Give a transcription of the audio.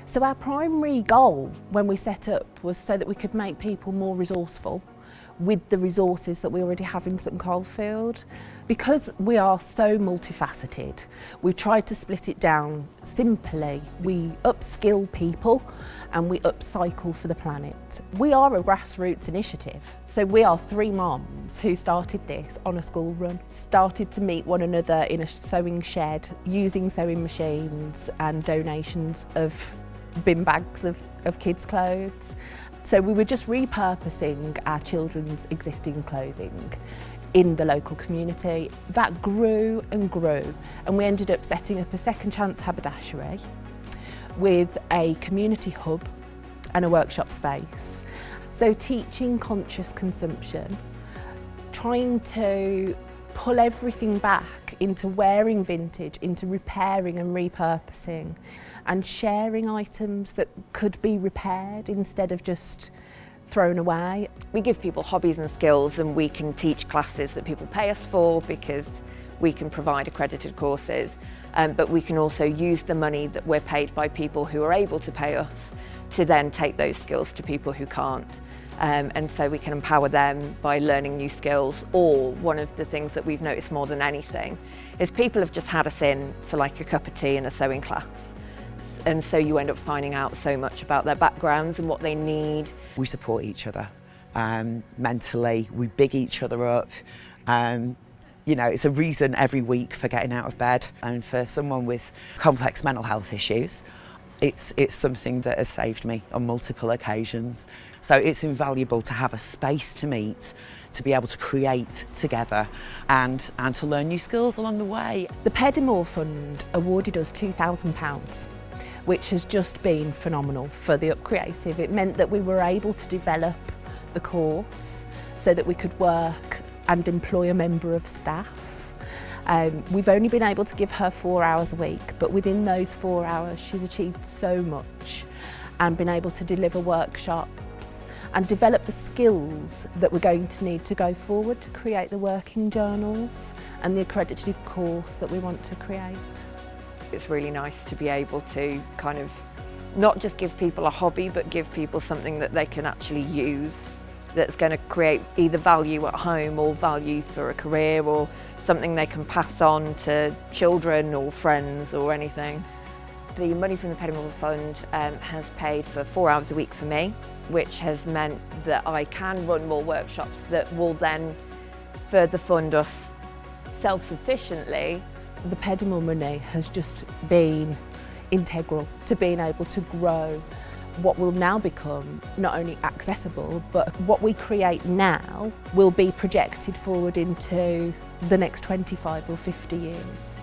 So our primary goal when we set up was so that we could make people more resourceful with the resources that we already have in St Coldfield. Because we are so multifaceted, we tried to split it down simply. We upskill people and we upcycle for the planet. We are a grassroots initiative. So we are 3 mums who started this on a school run, started to meet one another in a sewing shed, using sewing machines and donations of bin bags of kids' clothes. So we were just repurposing our children's existing clothing in the local community. That grew and grew, and we ended up setting up a second chance haberdashery with a community hub and a workshop space. So teaching conscious consumption, trying to pull everything back into wearing vintage, into repairing and repurposing, and sharing items that could be repaired instead of just thrown away. We give people hobbies and skills, and we can teach classes that people pay us for because we can provide accredited courses, but we can also use the money that we're paid by people who are able to pay us to then take those skills to people who can't. And so we can empower them by learning new skills. Or one of the things that we've noticed more than anything is people have just had us in for like a cup of tea in a sewing class. And so you end up finding out so much about their backgrounds and what they need. We support each other mentally, we big each other up. You know, it's a reason every week for getting out of bed. And for someone with complex mental health issues, it's something that has saved me on multiple occasions. So it's invaluable to have a space to meet, to be able to create together and to learn new skills along the way. The Peddimore Fund awarded us £2,000, which has just been phenomenal for the Up Creative. It meant that we were able to develop the course so that we could work and employ a member of staff. We've only been able to give her 4 hours a week, but within those 4 hours she's achieved so much and been able to deliver workshops and develop the skills that we're going to need to go forward to create the working journals and the accredited course that we want to create. It's really nice to be able to kind of not just give people a hobby, but give people something that they can actually use that's going to create either value at home or value for a career or something they can pass on to children or friends or anything. The money from the Peddimore Fund has paid for 4 hours a week for me, which has meant that I can run more workshops that will then further fund us self-sufficiently. The Peddimore money has just been integral to being able to grow what will now become not only accessible, but what we create now will be projected forward into the next 25 or 50 years.